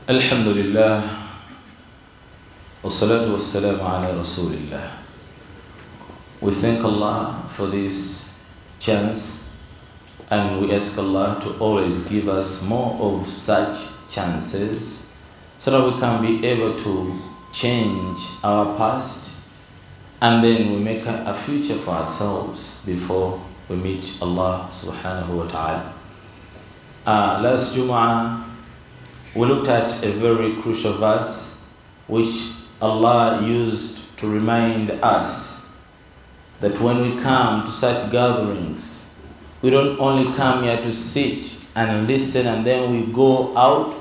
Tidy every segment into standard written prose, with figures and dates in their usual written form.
Alhamdulillah, wassalatu wassalamu ala rasulillah. We thank Allah for this chance, and we ask Allah to always give us more of such chances so that we can be able to change our past and then we make a future for ourselves before we meet Allah subhanahu wa ta'ala. Last Jumah, we looked at a very crucial verse which Allah used to remind us that when we come to such gatherings, we don't only come here to sit and listen and then we go out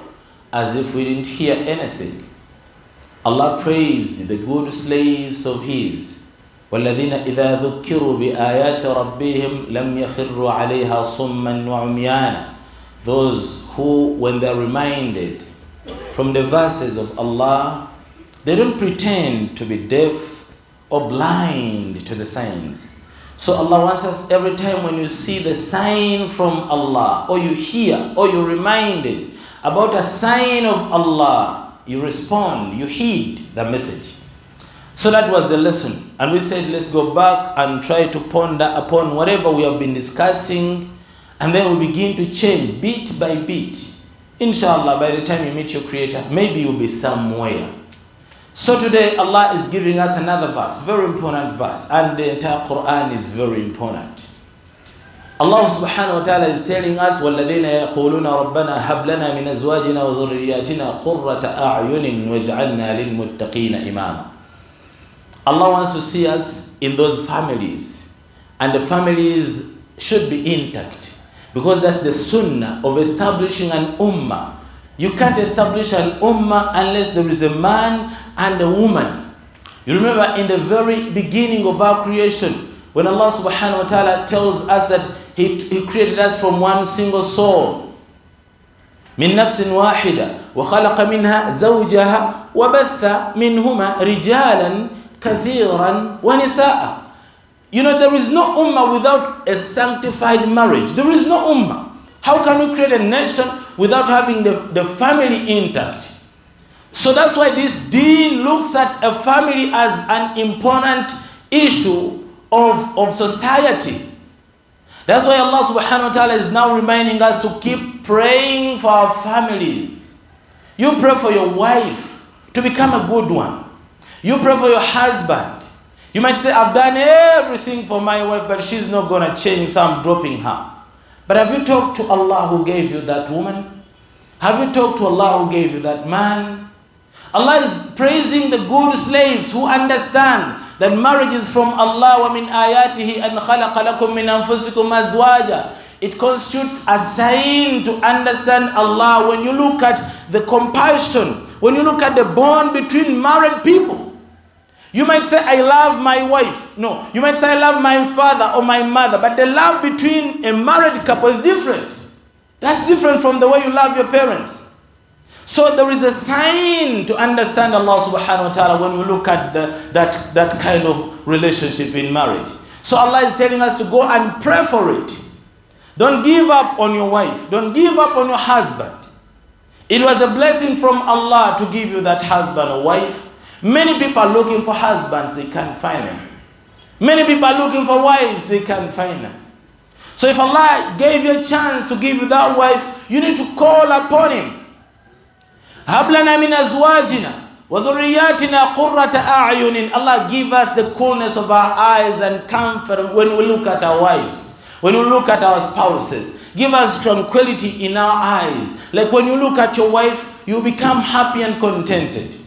as if we didn't hear anything. Allah praised the good slaves of His. وَالَّذِينَ إِذَا ذُكِّرُوا بِآيَاتِ رَبِّهِمْ لَمْ يَخِرُّوا عَلَيْهَا صُمًّا وَعُمْيَانًا. Those who, when they're reminded from the verses of Allah, they don't pretend to be deaf or blind to the signs. So Allah wants us every time when you see the sign from Allah, or you hear, or you're reminded about a sign of Allah, you respond, you heed the message. So that was the lesson. And we said, let's go back and try to ponder upon whatever we have been discussing, and then we begin to change bit by bit. Inshallah, by the time you meet your Creator, maybe you'll be somewhere. So today, Allah is giving us another verse, very important verse, and the entire Quran is very important. Allah subhanahu wa ta'ala is telling us, وَالَّذِينَ يَقُولُونَ رَبَّنَا هَبْ لَنَا مِنْ أَزْوَاجِنَا وَذُرِّيَّاتِنَا قُرَّةَ أَعْيُنٍ وَاجْعَلْنَا لِلْمُتَّقِينَ إِمَامًا. Allah wants to see us in those families, and the families should be intact, because that's the sunnah of establishing an ummah. You can't establish an ummah unless there is a man and a woman. You remember in the very beginning of our creation, when Allah subhanahu wa ta'ala tells us that He created us from one single soul. من نفس واحدة وخلق منها زوجها وبث منهما رجالا كثيرا ونساء. You know, there is no ummah without a sanctified marriage. There is no ummah. How can we create a nation without having the family intact? So that's why this deen looks at a family as an important issue of society. That's why Allah subhanahu wa ta'ala is now reminding us to keep praying for our families. You pray for your wife to become a good one. You pray for your husband. You might say, I've done everything for my wife, but she's not going to change, so I'm dropping her. But have you talked to Allah who gave you that woman? Have you talked to Allah who gave you that man? Allah is praising the good slaves who understand that marriage is from Allah. وَمِنْ آيَاتِهِ أَنْ خَلَقَ لَكُم مِّنْ أَنفُسِكُمْ أَزْوَاجًا. It constitutes a sign to understand Allah when you look at the compassion, when you look at the bond between married people. You might say, I love my wife. No, you might say, I love my father or my mother. But the love between a married couple is different. That's different from the way you love your parents. So there is a sign to understand Allah subhanahu wa ta'ala when we look at that kind of relationship in marriage. So Allah is telling us to go and pray for it. Don't give up on your wife. Don't give up on your husband. It was a blessing from Allah to give you that husband or wife. Many people are looking for husbands, they can't find them. Many people are looking for wives, they can't find them. So if Allah gave you a chance to give you that wife, you need to call upon Him. هَبْ لَنَا مِنْ أَزْوَاجِنَا وَذُرِّيَّاتِنَا قُرَّةَ أَعْيُنٍ. Allah give us the coolness of our eyes and comfort when we look at our wives, when we look at our spouses. Give us tranquility in our eyes. Like when you look at your wife, you become happy and contented.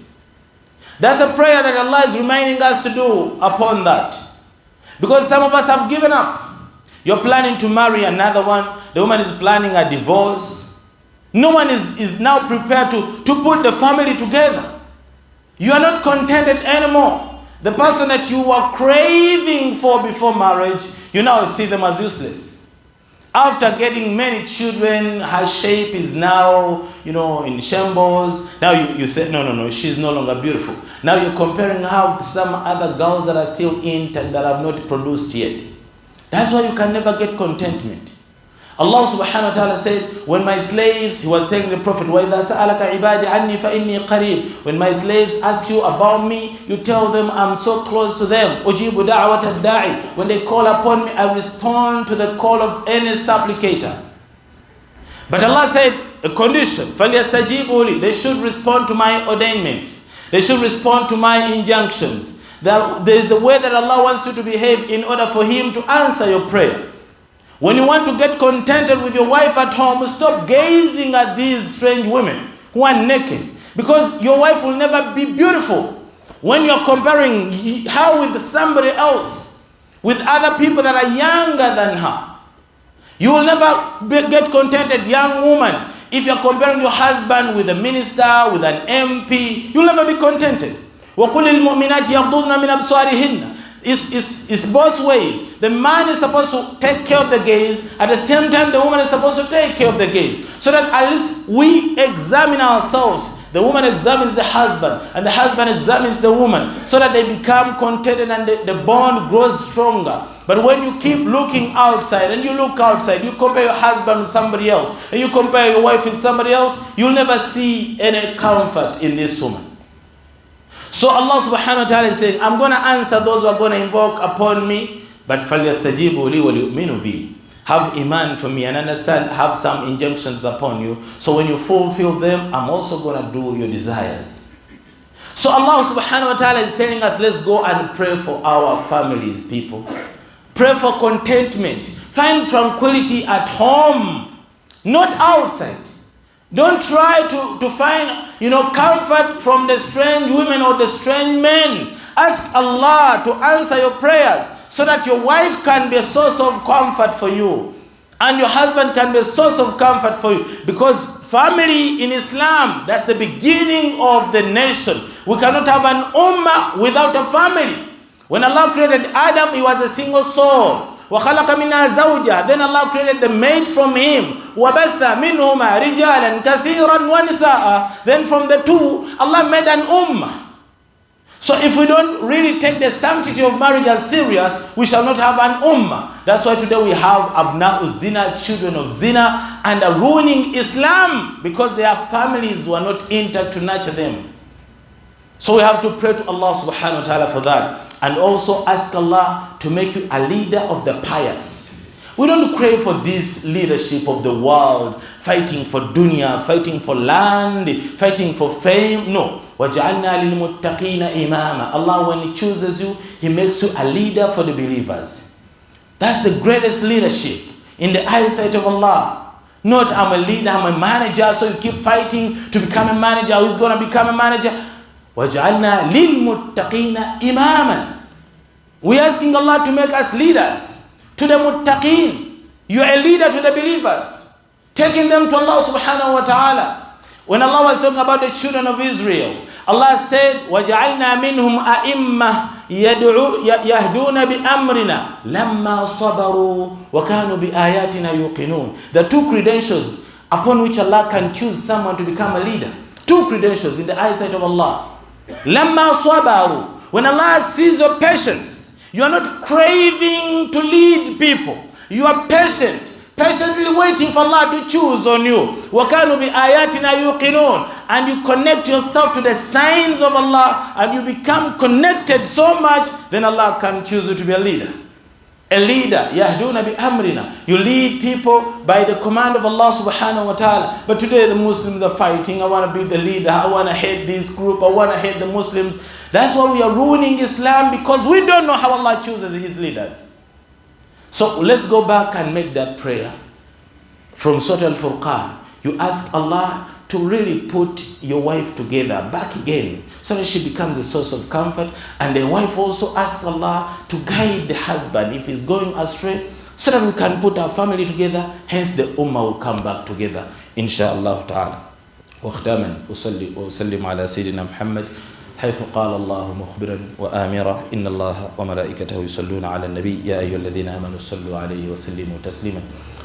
That's a prayer that Allah is reminding us to do upon that. Because some of us have given up. You're planning to marry another one. The woman is planning a divorce. No one is now prepared to put the family together. You are not contented anymore. The person that you were craving for before marriage, you now see them as useless. After getting many children, her shape is now, in shambles. Now you say, no, she's no longer beautiful. Now you're comparing her with some other girls that are still intact, that have not produced yet. That's why you can never get contentment. Allah subhanahu wa ta'ala said, when my slaves, he was telling the Prophet, وَإِذَا سَأَلَكَ عِبَادِ عَنِّي فَإِنِّي قَرِيبٌ. When my slaves ask you about me, you tell them I'm so close to them. أُجِيبُ دَعْوَةَ الدَّاعِ. When they call upon me, I respond to the call of any supplicator. But Allah said, a condition, فَلْيَسْتَجِيبُوا لِي. They should respond to my ordainments. They should respond to my injunctions. There is a way that Allah wants you to behave in order for Him to answer your prayer. When you want to get contented with your wife at home, stop gazing at these strange women who are naked. Because your wife will never be beautiful when you're comparing her with somebody else, with other people that are younger than her. You will never get contented, young woman, if you're comparing your husband with a minister, with an MP. You'll never be contented. وَقُلِ الْمُؤْمِنَاتِ يَغْضُضْنَ مِنْ أَبْصَارِهِنَّ. It's both ways. The man is supposed to take care of the gaze. At the same time, the woman is supposed to take care of the gaze. So that at least we examine ourselves. The woman examines the husband, and the husband examines the woman, so that they become contented and the bond grows stronger. But when you keep looking outside, and you look outside, you compare your husband with somebody else, and you compare your wife with somebody else, you'll never see any comfort in this woman. So Allah subhanahu wa ta'ala is saying, I'm going to answer those who are going to invoke upon me, but فَلْيَسْتَجِيبُوا لِي وَلْيُؤْمِنُوا بِي. Have iman for me and understand, have some injunctions upon you. So when you fulfill them, I'm also going to do your desires. So Allah subhanahu wa ta'ala is telling us, let's go and pray for our families, people. Pray for contentment. Find tranquility at home, not outside. Don't try to find, comfort from the strange women or the strange men. Ask Allah to answer your prayers so that your wife can be a source of comfort for you. And your husband can be a source of comfort for you. Because family in Islam, that's the beginning of the nation. We cannot have an ummah without a family. When Allah created Adam, he was a single soul. وَخَلَقَ مِنَا زَوْجًا. Then Allah created the mate from him. وَبَثَّ مِنْهُمَا رِجَالًا كَثِيرًا وَنِسَاءً. Then from the two, Allah made an ummah. So if we don't really take the sanctity of marriage as serious, we shall not have an ummah. That's why today we have abna'u zina, children of zina, and are ruining Islam because their families were not intact to nurture them. So we have to pray to Allah subhanahu wa ta'ala for that. And also ask Allah to make you a leader of the pious. We don't crave for this leadership of the world, fighting for dunya, fighting for land, fighting for fame. No. وَجَعَلْنَا لِلْمُتَّقِينَ إِمَامًا. Allah, when He chooses you, He makes you a leader for the believers. That's the greatest leadership in the eyesight of Allah. Not I'm a leader, I'm a manager, so you keep fighting to become a manager. Who's going to become a manager? وَجَعَلْنَا لِلْمُتَّقِينَ إِمَامًا. We're asking Allah to make us leaders to the muttaqeen. You are a leader to the believers, taking them to Allah subhanahu wa ta'ala. When Allah was talking about the children of Israel, Allah said, وَجَعَلْنَا مِنْهُمْ أَئِمَّةً يَهْدُونَ بِأَمْرِنَا لَمَّا صَبَرُوا وَكَانُوا بِآيَاتِنَا يُوقِنُونَ. The two credentials upon which Allah can choose someone to become a leader. Two credentials in the eyesight of Allah. لَمَّا صَبَرُوا. When Allah sees your patience, you are not craving to lead people. You are patient, patiently waiting for Allah to choose on you. وَكَانُوا بِآيَاتِنَا يُوقِنُونَ. And you connect yourself to the signs of Allah, and you become connected so much, then Allah can choose you to be a leader. A leader, يَهْدُونَ بِأَمْرِنَا. You lead people by the command of Allah subhanahu wa ta'ala. But today the Muslims are fighting. I want to be the leader. I want to head this group. I want to head the Muslims. That's why we are ruining Islam, because we don't know how Allah chooses His leaders. So let's go back and make that prayer from Surah Al-Furqan. You ask Allah to really put your wife together back again, so that she becomes a source of comfort. And the wife also asks Allah to guide the husband if he's going astray, so that we can put our family together. Hence the ummah will come back together, inshallah ta'ala. وختاما أصلي وأسلم على سيدنا محمد حيث قال الله مخبرا وآمرا إن الله وملائكته يصلون على النبي يا أيها الذين آمنوا صلوا عليه وسلموا تسليما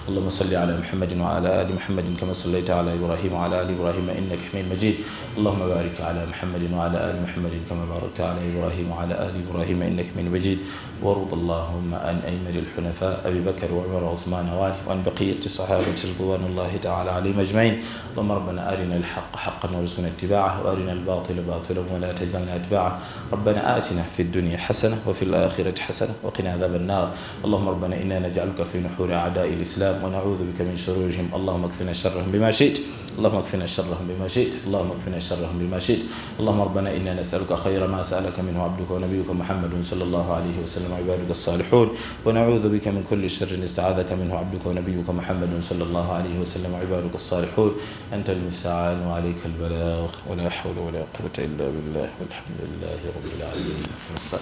اللهم صل على محمد وعلى آل محمد كما صليت على إبراهيم وعلى آل إبراهيم إنك حميد مجيد. اللهم بارك على محمد وعلى آل محمد كما باركت على إبراهيم وعلى آل إبراهيم إنك حميد مجيد. وارض اللهم عن أئمة الحنفاء أبي بكر وعمر وعثمان وعلي وعن بقية الصحابة رضوان الله تعالى عليهم أجمعين. اللهم ربنا أرنا الحق حقا وارزقنا اتباعه وأرنا الباطل باطلا ولا تجعلنا أتباعه. ربنا آتنا في الدنيا حسنة وفي الآخرة حسنة وقنا عذاب النار. اللهم ربنا إنا نجعلك في نحور أعداء الإسلام ونعوذ بك من شرورهم. اللهم اكفنا شرهم بما شئت. اللهم اكفنا شرهم بما شئت. اللهم اكفنا شرهم بما شئت. اللهم ربنا إنا نسألك خير ما سألك منه عبدك ونبيك محمد صلى الله عليه وسلم وعبادك الصالحون ونعوذ بك من كل شر استعاذك منه عبدك ونبيك محمد صلى الله عليه وسلم وعبادك الصالحون. أنت المستعان وعليك البلاغ ولا حول ولا قوة إلا بالله والحمد لله رب العالمين. والصلاة